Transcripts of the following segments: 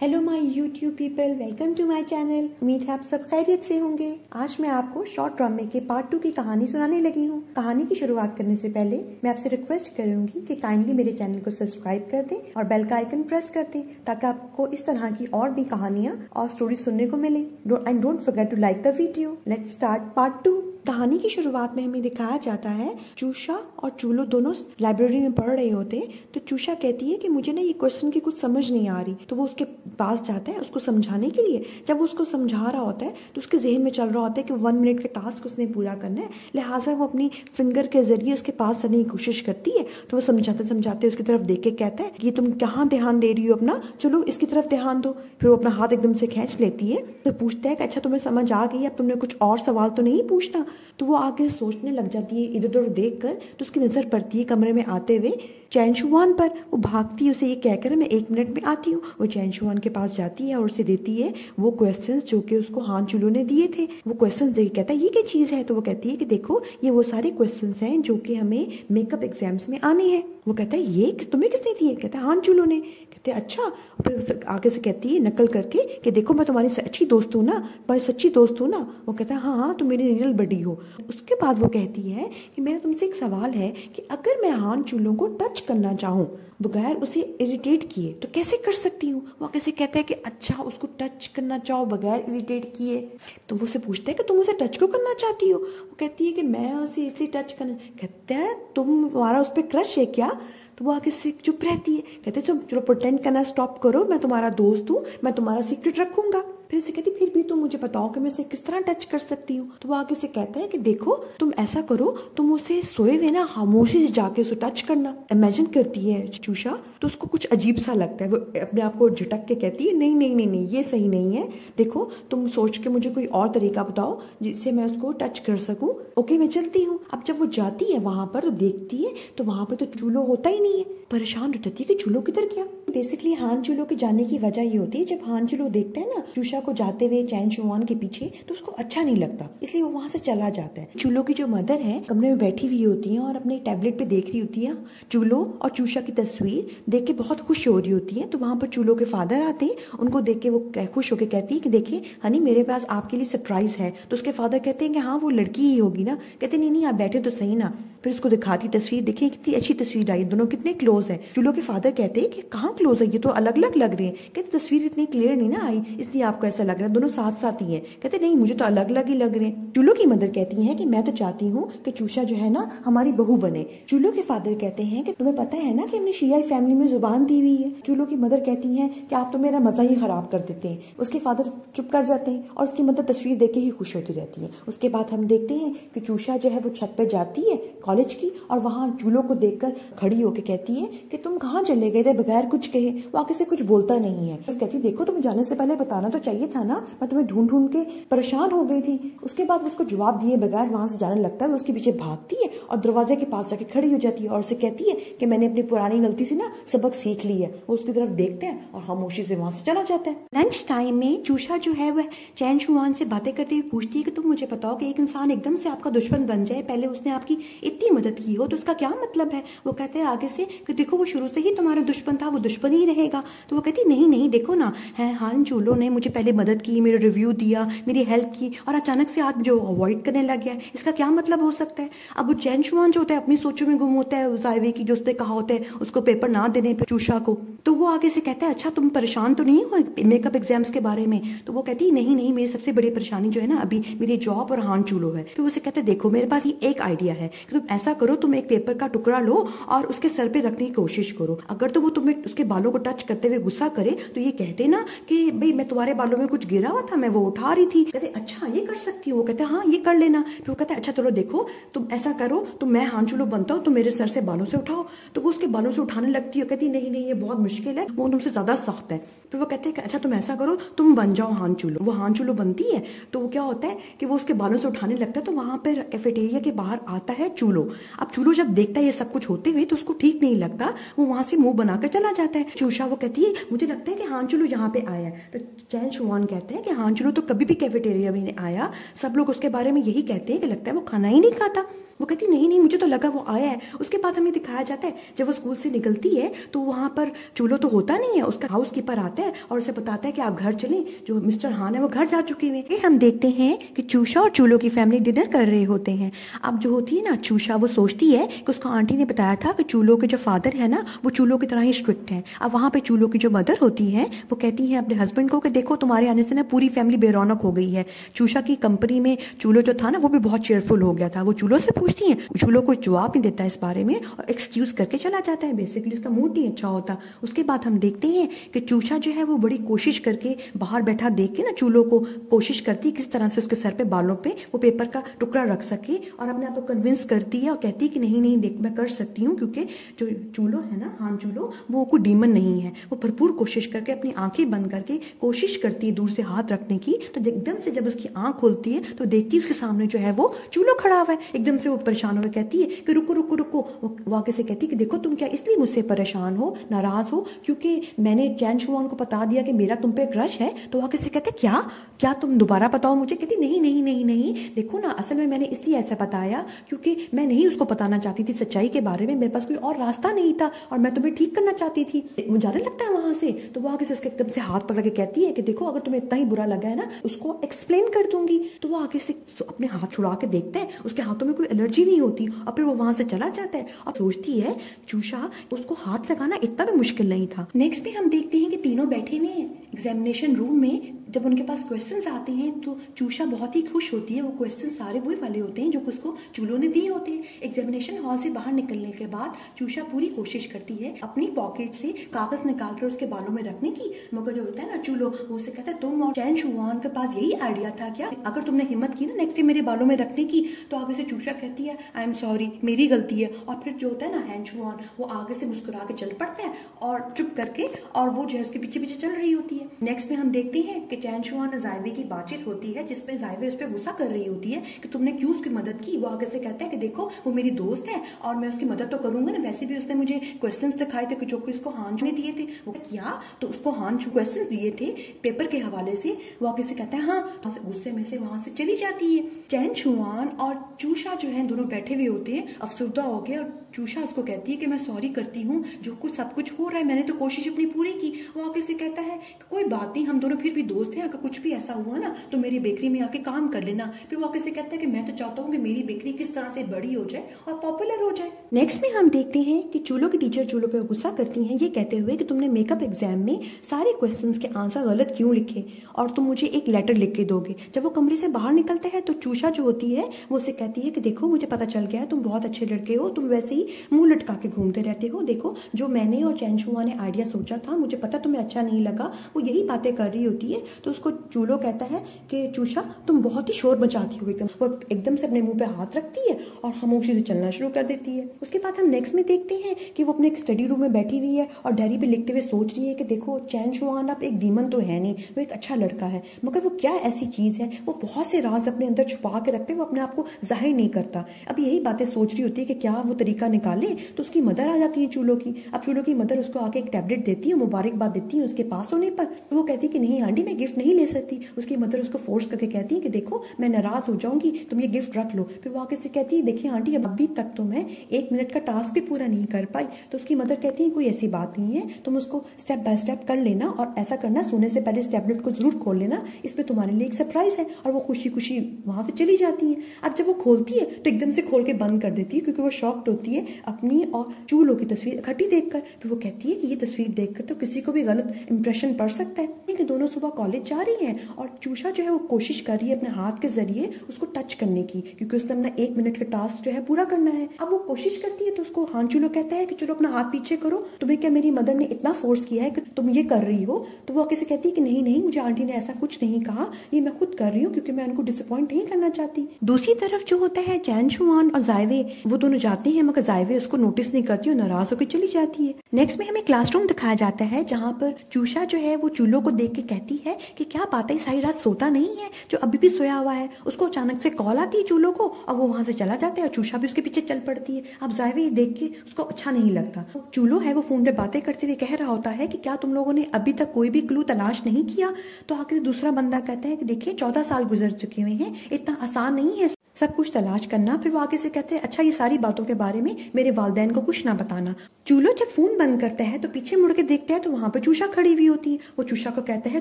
Hello my YouTube people, welcome to my channel. उम्मीद है आप सब खैरियत से होंगे। आज मैं आपको शॉर्ट ड्रामे के पार्ट 2 की कहानी सुनाने लगी हूँ। कहानी की शुरुआत करने से पहले मैं आपसे रिक्वेस्ट करूंगी कि काइंडली मेरे चैनल को सब्सक्राइब कर दें और बेल का आइकन प्रेस कर दें ताकि आपको इस तरह की और भी कहानियाँ और स्टोरी सुनने को मिले। And don't forget to like the video. Let's start part 2। कहानी की शुरुआत में हमें दिखाया जाता है चूषा और चूलो दोनों लाइब्रेरी में पढ़ रहे होते हैं। तो चूषा कहती है कि मुझे ना ये क्वेश्चन की कुछ समझ नहीं आ रही। तो वो उसके पास जाता है उसको समझाने के लिए। जब वो उसको समझा रहा होता है तो उसके जहन में चल रहा होता है कि 1 मिनट का टास्क उसने पूरा करना है, लिहाजा वो अपनी फिंगर के जरिए उसके पास आने की कोशिश करती है। तो वो समझाते समझाते उसकी तरफ देख के कहता है कि तुम कहाँ ध्यान दे रही हो अपना, चलो इसकी तरफ ध्यान दो। फिर वो अपना हाथ एकदम से खींच लेती है। तो पूछता है कि अच्छा तुम्हें समझ आ गई, अब तुमने कुछ और सवाल तो नहीं पूछना। तो वो आगे सोचने लग जाती है इधर उधर देख कर। तो उसकी नजर पड़ती है कमरे में आते हुए चैनशुआन पर। वो भागती है उसे ये कहकर मैं 1 मिनट में आती हूँ। वो चैनशुआन के पास जाती है और उसे देती है वो क्वेश्चंस जो कि उसको हान चुलो ने दिए थे। वो क्वेश्चंस देख कहता है ये क्या चीज़ है। तो वो कहती है कि देखो ये वो सारे क्वेश्चंस हैं जो कि हमें मेकअप एग्जाम्स में आने हैं। वो कहता है ये तुम्हें किसने दिए। कहता है हान चुलो ने। कहते अच्छा। फिर आगे से कहती है नकल करके कि देखो मैं तुम्हारी अच्छी दोस्त हूँ ना, तुम्हारी सच्ची दोस्त हूँ ना। वो कहता है हाँ हाँ तुम मेरी रियल बडी हो। उसके बाद वो कहती है कि मेरा तुमसे एक सवाल है कि अगर मैं हान चुलो को टच करना चाहूँ बगैर उसे इरिटेट किए तो कैसे कर सकती हूँ। वो कैसे कहता है कि अच्छा उसको टच करना चाहो बगैर इरिटेट किए। तो वो उसे पूछता है कि तुम उसे टच क्यों करना चाहती हो। वो कहती है कि मैं उसे इसलिए टच करना। कहता है तुम्हारा उस पर क्रश है क्या। तो वो आगे से चुप रहती है। कहते तुम चलो प्रोटेंड करना स्टॉप करो, मैं तुम्हारा दोस्त हूँ, मैं तुम्हारा सीक्रेट रखूंगा। फिर से कहती फिर भी तुम मुझे बताओ कि मैं उसे किस तरह टच कर सकती हूँ। तो वो आगे से कहता है कि देखो तुम ऐसा करो, तुम उसे सोए हुए ना खामोशी से जाके उसे टच करना। इमेजिन करती है चूषा। तो उसको कुछ अजीब सा लगता है। वो अपने आप को झटक के कहती है नहीं नहीं नहीं नहीं ये सही नहीं है। देखो तुम सोच के मुझे कोई और तरीका बताओ जिससे मैं उसको टच कर सकूं। ओके मैं चलती हूँ। अब जब वो जाती है वहां पर तो देखती है तो वहां पर तो चूलो होता ही नहीं है। परेशान हो जाती है कि चूलो किधर गया। बेसिकली हान चूलो के जाने की वजह ये होती है जब हान चूलो देखता है ना चूषा को जाते हुए चैनशुआन के पीछे तो उसको अच्छा नहीं लगता, इसलिए वो वहां से चला जाता है। चूलो की जो मदर है कमरे में बैठी हुई होती है और अपने टैबलेट पे देख रही होती है चूलो और चूषा की तस्वीर देख के बहुत खुश हो रही होती है। तो वहां पर चूलो के फादर आते हैं। उनको देख के वो खुश होकर कहती है कि देखिए हनी मेरे पास आपके लिए सरप्राइज है। तो उसके फादर कहते हैं कि हाँ वो लड़की ही होगी ना। कहते नहीं नहीं आप बैठे तो सही ना। फिर उसको दिखाती तस्वीर, देखिए कितनी अच्छी तस्वीर आई, दोनों कितने क्लोज है। चूलो के फादर कहते हैं कि कहाँ क्लोज है, ये तो अलग अलग लग रहे हैं। कहते तस्वीर इतनी क्लियर नहीं ना आई इसलिए आपको ऐसा लग रहा है, दोनों साथ साथ ही है। कहते नहीं मुझे तो अलग अलग ही लग रहे हैं। चूलो की मदर कहती है कि मैं तो चाहती हूँ कि चूषा जो है ना हमारी बहू बने। चूलो के फादर कहते हैं कि तुम्हें पता है ना कि हमने शियाई फैमिली में जुबान दी हुई है। चूलो की मदर कहती है कि आप तो मेरा मजा ही खराब कर देते हैं। उसके फादर चुप कर जाते हैं और उसकी मदर तस्वीर देख के ही खुश होती रहती है। उसके बाद हम देखते हैं कि चूषा जो है वो छत पे जाती है कॉलेज की और वहां चूलो को देखकर खड़ी होकर कहती है कि तुम कहाँ चले गए थे बगैर कुछ कहे। वो आगे से कुछ बोलता नहीं है। तो कहती देखो तुम्हें जाने से पहले बताना तो चाहिए था ना, मैं तुम्हें ढूंढ ढूंढ के परेशान हो गई थी। उसके बाद उसको जवाब दिए बगैर वहां से जाने लगता है। वो उसके पीछे भागती है और दरवाजे के पास जाके खड़ी हो जाती है और उसे कहती है कि मैंने अपनी पुरानी गलती से ना सबक सीख ली है। वो उसकी तरफ देखते हैं और खामोशी से वहां से चला जाता है। लंच टाइम में चूषा जो है वह चैनशुआन से बातें करते हुए पूछती है कि तुम मुझे बताओ कि एक इंसान एकदम से आपका दुश्मन बन जाए, पहले उसने आपकी इतनी मदद की हो तो उसका क्या मतलब है। वो कहते हैं आगे से कि देखो वो शुरू से ही तुम्हारा दुश्मन था, वो दुश्मन ही रहेगा। तो वो कहती नहीं नहीं देखो ना है हान चूलो ने मुझे पहले मदद की, मेरा रिव्यू दिया, मेरी हेल्प की और अचानक से आज जो अवॉइड करने लग गया है, इसका क्या मतलब हो सकता है। अब वो चैनशुआन जो होता है अपनी सोचों में गुम होता है, जायवे की जो उसने कहा होता है उसको पेपर ना देने पे चूषा को। तो वो आगे से कहता है अच्छा तुम परेशान तो नहीं हो मेकअप एग्जाम्स के बारे में। तो वो कहती नहीं नहीं मेरी सबसे बड़ी परेशानी जो है ना अभी मेरी जॉब और हान चूलो है। फिर उसे कहते देखो मेरे पास ये एक आइडिया है कि तुम ऐसा करो, तुम एक पेपर का टुकड़ा लो और उसके सर पे रखने की कोशिश करो। अगर तो वो तुम्हें उसके बालों को टच करते हुए गुस्सा करे तो ये कहते ना कि भाई मैं तुम्हारे बालों में कुछ गिरा हुआ था, मैं वो उठा रही थी। कहते अच्छा ये कर सकती हूँ। वो कहते हाँ ये कर लेना। फिर वो कहते अच्छा चलो देखो तुम ऐसा करो, तुम मैं हान चूलो बनता हूँ, तुम मेरे सर से बालों से उठाओ। तो वो उसके बालों से उठाने लगती है। कहती नहीं नहीं ये बहुत मुश्किल है, वो तुमसे ज्यादा सख्त है। फिर वो कहते हैं अच्छा तुम ऐसा करो तुम बन जाओ हान चूलो। वो हान चूलो बनती है तो वो क्या होता है कि वो उसके बालों से उठाने लगता है। तो वहां पर कैफेटेरिया के बाहर आता है चूलो। अब चूलो जब देखता है ये सब कुछ होते हुए तो उसको ठीक नहीं लगता, वो वहां से मुंह बनाकर चला जाता है। चूषा वो कहती है मुझे लगता है कि हान चूलो यहाँ पे आया है। तो चैनशुआन कहते हैं कि हान चूलो तो कभी भी कैफेटेरिया में नहीं आया, सब लोग उसके बारे में यही कहते हैं कि लगता है वो खाना ही नहीं खाता। वो कहती नहीं नहीं मुझे तो लगा वो आया है। उसके बाद हमें दिखाया जाता है जब वो स्कूल से निकलती है तो वहां पर चूलो तो होता नहीं है। उसका हाउस कीपर आता है और उसे बताता है कि आप घर चलें, जो मिस्टर हान है वो घर जा चुके हैं। हम देखते हैं कि चूषा और चूलो की फैमिली डिनर कर रहे होते हैं। अब जो होती है ना चूषा, वो सोचती है कि उसको आंटी ने बताया था कि चूलो के जो फादर है ना वो चूलो की तरह ही स्ट्रिक्ट है। अब वहाँ पे चूलो की जो मदर होती है वो कहती है अपने हस्बैंड को कि देखो तुम्हारे आने से ना पूरी फैमिली बेरौनक हो गई है। चूषा की कंपनी में चूलो जो था ना वो भी बहुत चेयरफुल हो गया था। वो चूलो से पूछती है, चूलो कोई जवाब नहीं देता इस बारे में और एक्सक्यूज करके चला जाता है। बेसिकली उसका मूड नहीं अच्छा होता। उसके बाद हम देखते हैं कि चूषा जो है वो बड़ी कोशिश करके बाहर बैठा देख के ना चूलो को कोशिश करती है किस तरह से उसके सर पे बालों पे वो पेपर का टुकड़ा रख सके और अपने आप को कन्विंस करती है और कहती है कि नहीं नहीं देख मैं कर सकती हूँ, क्योंकि जो चूलो है ना हान चूलो वो कोई डीमन नहीं है। वो भरपूर कोशिश करके अपनी आंखें बंद करके कोशिश करती है दूर से हाथ रखने की। तो एकदम से जब उसकी आंख खुलती है तो देखती है उसके सामने जो है वो चूलो खड़ा हुआ है। एकदम से वो परेशान होकर कहती है कि रुको रुको रुको। वो आगे से कहती है कि देखो तुम क्या इसलिए मुझसे परेशान हो, नाराज हो क्योंकि मैंने चैन शुआन को बता दिया कि मेरा तुम पे क्रश है? तो वो आगे से कहते क्या क्या तुम दोबारा बताओ मुझे। कहती नहीं नहीं नहीं नहीं देखो ना, असल में मैंने इसलिए ऐसा बताया क्योंकि मैं नहीं उसको बताना चाहती थी सच्चाई के बारे में, मेरे पास कोई और रास्ता नहीं था और मैं तुम्हें ठीक करना चाहती थी। मुझे डर लगता है वहां से। तो वो आगे से उसके एकदम से हाथ पकड़ के कहती है कि देखो अगर तुम्हें इतना ही बुरा लगा है ना उसको एक्सप्लेन कर दूंगी। तो वो आगे से अपने हाथ छुड़ा के देखता है, उसके हाथों में कोई एलर्जी नहीं होती और फिर वो वहां से चला जाता है। और सोचती है चूषा उसको हाथ लगाना इतना भी मुश्किल नहीं था। नेक्स्ट में हम देखते हैं कि तीनों बैठे हुए हैं एग्जामिनेशन रूम में। जब उनके पास क्वेश्चंस आते हैं तो चूषा बहुत ही खुश होती है। वो क्वेश्चन सारे वही वाले होते हैं जो उसको चूलो ने दिए होते हैं। एग्जामिनेशन हॉल से बाहर निकलने के बाद चूषा पूरी कोशिश करती है अपनी पॉकेट से कागज निकाल कर उसके बालों में रखने की, मगर जो होता है ना चूलो वो उसे कहता है तुम और चैन शुआन के पास यही आइडिया था क्या? अगर तुमने हिम्मत की ना नेक्स्ट डे मेरे बालों में रखने की। तो आगे से चूषा कहती है आई एम सॉरी, मेरी गलती है। और फिर जो होता है ना हैन शुआन वो आगे से मुस्कुरा के चल पड़ता है और चुप करके, और वो जो है उसके पीछे पीछे चल रही होती है। नेक्स्ट में हम देखते हैं कि चैन शुआन और जायवे की बातचीत होती है जिसमें जायवे उस पर गुस्सा कर रही होती है कि तुमने क्यों उसकी मदद की। वो आगे से कहता है कि देखो वो मेरी दोस्त है और मैं उसकी मदद तो करूंगा ना, वैसे भी उसने मुझे क्वेश्चंस दिखाए थे जो कि उसको हान ने दिए थे। वो क्या तो उसको हान क्वेश्चंस दिए थे पेपर के हवाले से। वो आगे से कहता है हाँ, गुस्से में से वहां से चली जाती है। चैन शुआन और चूषा जो है दोनों बैठे हुए होते हैं अफसुर्दा हो गए और चूषा उसको कहती है कि मैं सॉरी करती हूँ, जो कुछ सब कुछ हो रहा है मैंने तो कोशिश अपनी पूरी की। वो आगे से कहता है कि कोई बात नहीं, हम दोनों फिर भी दोस्त हैं, अगर कुछ भी ऐसा हुआ ना तो मेरी बेकरी में आके काम कर लेना। फिर वो आगे से कहता है कि मैं तो चाहता हूँ कि मेरी बेकरी किस तरह से बड़ी हो जाए और पॉपुलर हो जाए। नेक्स्ट में हम देखते हैं कि चूलो की टीचर चूलो पे गुस्सा करती हैं ये कहते हुए कि तुमने मेकअप एग्जाम में सारे क्वेश्चंस के आंसर गलत क्यों लिखे और तुम मुझे एक लेटर लिख के दोगे। जब वो कमरे से बाहर निकलते हैं तो चूषा जो होती है वो उसे कहती है कि देखो मुझे पता चल गया है तुम बहुत अच्छे लड़के हो, तुम वैसे ही मुंह लटका के घूमते रहते हो। देखो जो मैंने और चैन शुआ ने आइडिया सोचा था मुझे पता तुम्हें अच्छा नहीं लगा, वो यही बातें कर रही होती है। तो उसको चूलो कहता है कि चूषा तुम बहुत ही शोर मचाती हो एकदम। वो एकदम से अपने मुंह पे हाथ रखती है और खामोशी से चलना शुरू कर देती है। उसके बाद हम नेक्स्ट में देखते हैं कि वो अपने स्टडी रूम में बैठी हुई है और डायरी पे लिखते हुए सोच रही है कि देखो चैन शुआन अब एक डीमन तो है नहीं, वो एक अच्छा लड़का है, मगर वो क्या ऐसी चीज है वो बहुत से राज अपने अंदर छुपा के रखते हैं, वो अपने आप को जाहिर नहीं करता। अब यही बातें सोच रही होती है कि क्या वो तरीका निकाले। तो उसकी मदर आ जाती है चूलो की। अब चूलो की मदर उसको आके एक टैबलेट देती है, मुबारकबाद देती है उसके पास होने पर। तो वो कहती है कि नहीं आंटी मैं गिफ्ट नहीं ले सकती। उसकी मदर उसको फोर्स करके कहती है कि देखो मैं नाराज हो जाऊंगी, तुम ये गिफ्ट रख लो। फिर वो आगे से कहती है देखिए आंटी अभी तक तो मैं 1 मिनट का टास्क भी पूरा नहीं कर पाई। तो उसकी मदर कहती है कोई ऐसी बात नहीं है, तुम उसको स्टेप बाय स्टेप कर लेना और ऐसा करना सोने से पहले इस टैबलेट को जरूर खोल लेना, इसमें तुम्हारे लिए एक सरप्राइज है। और वो खुशी खुशी वहां से चली जाती है। अब जब वो खोलती है तो एकदम से खोल के बंद कर देती है क्योंकि वो शॉक्ड होती है अपनी और चूलो की तस्वीर इकट्ठी देखकर। फिर वो कहती है कि ये तस्वीर देखकर तो किसी को भी गलत इंप्रेशन पड़ सकता है कि दोनों सुबह कॉलेज जा रही हैं और चूषा जो है वो कोशिश कर रही है अपने हाथ के जरिए उसको टच करने की, क्योंकि उसने अपना 1 मिनट का टास्क जो है पूरा करना है। अब वो कोशिश करती है तो उसको हान चूलो कहता है कि चलो अपना हाथ पीछे करो, तुम्हें क्या मेरी मदर ने इतना फोर्स किया है कि तुम ये कर रही हो। तो वो कैसे कहती है कि नहीं नहीं मुझे आंटी ने ऐसा कुछ नहीं कहा, ये मैं खुद कर रही हूँ क्योंकि मैं उनको डिसअपॉइंट नहीं करना चाहती। दूसरी तरफ जो होता है चैन शुआन और जायवे वो दोनों जाते हैं, मगर जायवे उसको नोटिस नहीं करती और नाराज होकर चली जाती है। नेक्स्ट में हमें क्लासरूम दिखाया जाता है जहाँ पर चूषा जो है वो चूलो को देख के कहती है कि क्या बात है सारी रात सोता नहीं है, जो अभी भी सोया हुआ है। उसको अचानक से कॉल आती है चूलो को और वो वहां से चला जाता है और चूषा भी उसके पीछे चल पड़ती है। अब जायवे ये देख के उसको अच्छा नहीं लगता। तो चूलो है वो फोन पे बातें करते हुए कह रहा होता है कि क्या तुम लोगों ने अभी तक कोई भी क्लू तलाश नहीं किया। तो आखिर दूसरा बंदा कहता है कि देखिए 14 साल गुजर चुके हुए हैं, इतना आसान नहीं है सब कुछ तलाश करना। फिर वो आगे से कहते हैं अच्छा ये सारी बातों के बारे में मेरे वालिदैन को कुछ ना बताना। चूलो जब फोन बंद करता है तो पीछे मुड़ के देखता है तो वहां पर चूषा खड़ी हुई होती है। वो चूषा को कहता है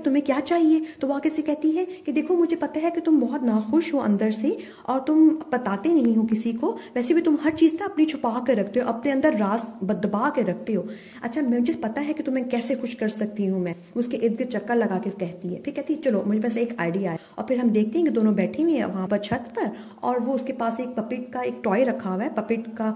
तुम्हें क्या चाहिए? तो वो आगे से कहती है कि देखो मुझे पता है कि तुम बहुत नाखुश हो अंदर से और तुम बताते नहीं हो किसी को, वैसे भी तुम हर चीज ना अपनी छुपा के रखते हो, अपने अंदर राज दबा के रखते हो। अच्छा मुझे पता है कि तुम्हें कैसे खुश कर सकती हूँ मैं। उसके इर्द गिर्द चक्कर लगा के कहती है। फिर कहती है चलो मुझे पास एक आइडिया है। और फिर हम देखते हैं कि दोनों बैठे हुए हैं वहां पर छत पर और वो उसके पास एक पपेट का एक टॉय रखा हुआ है, पपेट का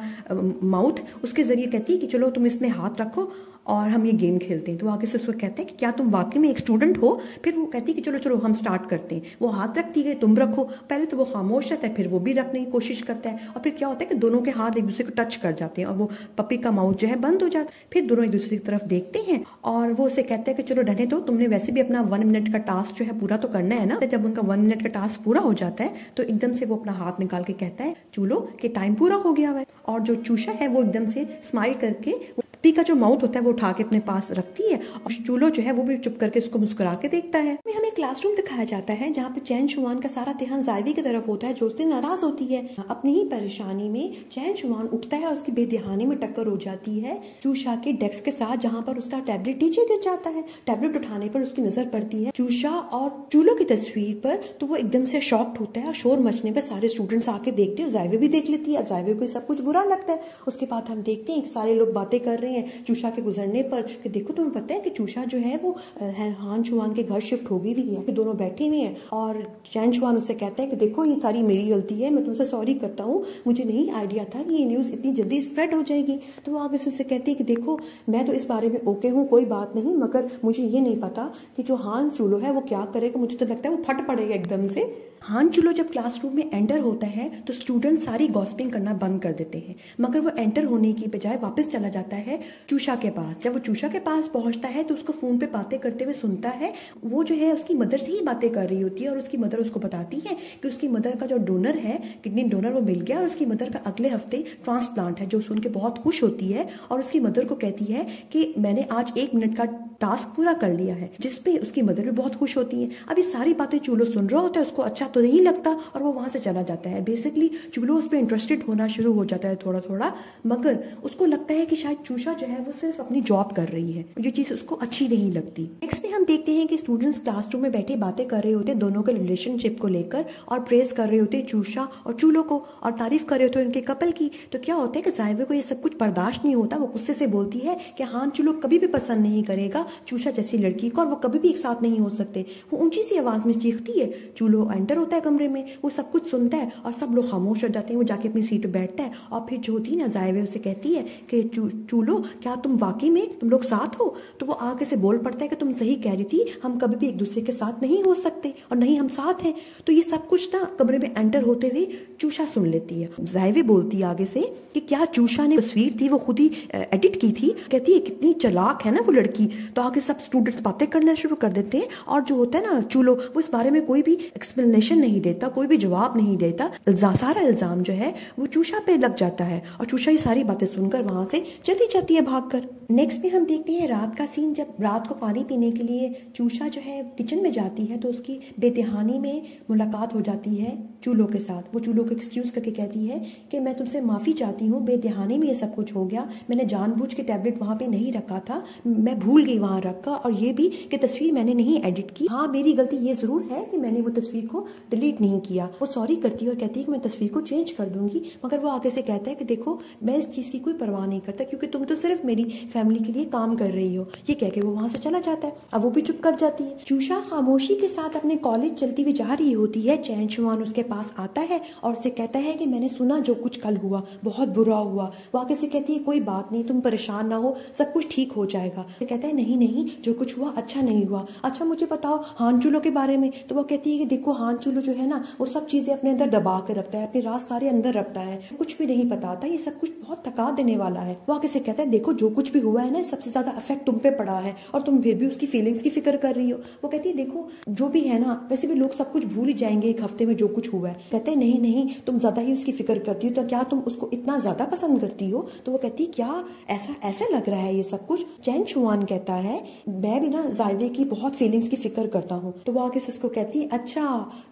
माउथ। उसके जरिए कहती है कि चलो तुम इसमें हाथ रखो और हम ये गेम खेलते हैं। तो आगे से उसको कहते हैं कि क्या तुम वाकई में एक स्टूडेंट हो? फिर वो कहती है कि चलो चलो हम स्टार्ट करते हैं। वो हाथ रखती है तुम रखो। पहले तो वो खामोश रहता है, फिर वो भी रखने की कोशिश करता है और फिर क्या होता है कि दोनों के हाथ एक दूसरे को टच कर जाते हैं और वो पपी का माउथ जो है बंद हो जाता है। फिर दोनों एक दूसरे की तरफ देखते हैं और वो उसे कहते हैं कि चलो रहने दो, तुमने वैसे भी अपना 1 मिनट का टास्क जो है पूरा तो करना है ना। जब उनका 1 मिनट का टास्क पूरा हो जाता है तो एकदम से वो अपना हाथ निकाल के कहता है चूलो कि टाइम पूरा हो गया है। और जो चूषा है वो एकदम से स्माइल करके पपी का जो माउथ होता है वो उठा के अपने पास रखती है और चूलो जो है वो भी चुप करके उसको मुस्कुरा के देखता है। हमें क्लासरूम दिखाया जाता है जहाँ पे चैन शुआन का सारा ध्यान जायवी की तरफ होता है जो उससे नाराज होती है। अपनी ही परेशानी में चैन शुआन उठता है और उसकी बेध्यानी में टक्कर हो जाती है चूषा के डेस्क के साथ, जहाँ पर उसका टैबलेट नीचे गिर जाता है। टैबलेट उठाने पर उसकी नजर पड़ती है चूषा और चूलो की तस्वीर पर, तो वो एकदम से शॉक्ड होता है और शोर मचने पर सारे स्टूडेंट्स आके देखते हैं। जायवे भी देख लेती है। अब जायवे को सब कुछ बुरा लगता है। उसके बाद हम देखते हैं सारे लोग बातें कर रहे हैं चूषा के गुजरने पर कि देखो तुम्हें पता है कि चूषा जो है वो हान शुआन के घर शिफ्ट हो गई भी है। दोनों बैठे हुए हैं और चैन शुआन उससे कहते हैं कि देखो ये सारी मेरी गलती है, मैं तुमसे सॉरी करता हूँ, मुझे नहीं आइडिया था कि ये न्यूज़ इतनी जल्दी स्प्रेड हो जाएगी। तो वो आगे से उससे कहती है कि देखो मैं तो इस बारे में ओके हूँ, कोई बात नहीं, मगर मुझे ये नहीं पता कि जो हान चूलो है वो क्या करेगा। मुझे तो लगता है वो फट पड़ेगा एकदम से। हान चूलो जब क्लासरूम में एंटर होता है तो स्टूडेंट सारी गॉसिपिंग करना बंद कर देते हैं, मगर वो एंटर होने की बजाय वापस चला जाता है चूषा के पास। जब वो चूषा के पास पहुंचता है तो उसको फोन पे बातें करते हुए सुनता है। वो जो है उसकी मदर से ही बातें कर रही होती है और उसकी मदर उसको बताती है कि उसकी मदर का जो डोनर है, किडनी डोनर, वो मिल गया और उसकी मदर का अगले हफ्ते ट्रांसप्लांट है। जो सुन के बहुत खुश होती है और उसकी मदर को कहती है कि मैंने आज 1 मिनट का टास्क पूरा कर लिया है, जिसपे उसकी मदर भी बहुत खुश होती है। अब ये सारी बातें चूलो सुन रहा होता है, उसको अच्छा तो नहीं लगता और वो वहां से चला जाता है। बेसिकली चूलो उस पर इंटरेस्टेड होना शुरू हो जाता है थोड़ा थोड़ा, मगर उसको लगता है कि शायद चूषा जो है वो सिर्फ अपनी जॉब कर रही है। ये चीज उसको अच्छी नहीं लगती। नेक्स्ट में हम देखते हैं कि स्टूडेंट्स क्लासरूम में बैठे बातें कर रहे होते हैं दोनों के रिलेशनशिप को लेकर और प्रेस कर रहे होते हैं चूषा और चूलो को और तारीफ कर रहे होते हैं उनके कपल की। तो क्या होता है कि जायवे को ये सब कुछ बर्दाश्त नहीं होता। वो गुस्से से बोलती है कि हान चूलो कभी भी पसंद नहीं करेगा चूषा जैसी लड़की को और वो कभी भी एक साथ नहीं हो सकते। वो ऊंची सी आवाज में चीखती है। चूलो एंटर होता है कमरे में, वो सब कुछ सुनता है और सब लोग खामोश हो जाते हैं। वो जाके अपनी सीट पर बैठता है और फिर जो होती है ना जायवे उसे कहती है कि चूलो क्या तुम वाकई में तुम लोग साथ हो? तो वो आगे से बोल पड़ता है कि तुम सही कह रही थी, हम कभी भी एक दूसरे के साथ नहीं हो सकते और नहीं हम साथ हैं। तो ये सब कुछ ना कमरे में एंटर होते हुए चूषा सुन लेती है। जायवे बोलती है आगे से कि क्या चूषा ने तस्वीर थी वो खुद ही एडिट की थी? कहती है कितनी चालाक है ना वो लड़की। तो आगे सब स्टूडेंट्स बातें करना शुरू कर देते हैं और जो होता है ना चूलो वो इस बारे में कोई भी एक्सप्लेनेशन नहीं देता, कोई भी जवाब नहीं देता। सारा इल्जाम जो है वो चूषा पे लग जाता है और चूषा ये सारी बातें सुनकर वहां से चली जाती है भागकर। नेक्स्ट में हम देखते हैं रात का सीन। जब रात को पानी पीने के लिए चूषा जो है किचन में जाती है तो उसकी बेध्यानी में मुलाकात हो जाती है चूलो के साथ। वो चूलो को एक्सक्यूज करके कहती है कि मैं तुमसे माफी चाहती हूँ, बेध्यानी में ये सब कुछ हो गया, मैंने जानबूझ के टैबलेट वहां पे नहीं रखा था, मैं भूल गई वहां रखा, और ये भी कि तस्वीर मैंने नहीं एडिट की। हाँ मेरी गलती ये जरूर है कि मैंने वो तस्वीर को डिलीट नहीं किया। वो सॉरी करती है और कहती है कि मैं तस्वीर को चेंज कर दूंगी, मगर वो आगे से कहता है कि देखो मैं इस चीज की कोई परवाह नहीं करता क्योंकि तुम तो सिर्फ मेरी फैमिली के लिए काम कर रही हो। ये कह के वो वहां से चला जाता है। अब वो भी चुप कर जाती है। चूषा खामोशी के साथ अपने कॉलेज चलती हुई जा रही होती है। चैन शुआन उसके पास आता है और उसे कहता है कि मैंने सुना जो कुछ कल हुआ बहुत बुरा हुआ। वो आगे से कहती है कोई बात नहीं, तुम परेशान ना हो, सब कुछ ठीक हो जाएगा। तो कहता है नहीं नहीं, जो कुछ हुआ अच्छा नहीं हुआ। अच्छा मुझे बताओ हान चूलो के बारे में। तो वो कहती है कि देखो हान चूलो जो है ना वो सब चीजें अपने अंदर दबा के रखता है, अपने राज सारे अंदर रखता है, कुछ भी नहीं बताता, ये सब कुछ बहुत थका देने वाला है। वो आगे से कहता है है देखो जो कुछ भी हुआ है ना सबसे ज्यादा इफेक्ट तुम पे पड़ा है और तुम फिर भी उसकी फीलिंग्स की फिक्र कर रही हो। वो कहती है देखो जो भी है ना वैसे भी लोग सब कुछ भूल ही जाएंगे एक हफ्ते में जो कुछ हुआ है। कहते हैं नहीं नहीं तुम ज्यादा ही उसकी फिक्र करती हो, तो क्या तुम उसको इतना ज्यादा पसंद करती हो? तो वो कहती है क्या ऐसा ऐसा लग रहा है ये सब कुछ। चैन शुआन कहता है मैं भी ना जायवे की बहुत फीलिंग्स की फिक्र करता हूँ। तो वो आगे से उसको कहती है अच्छा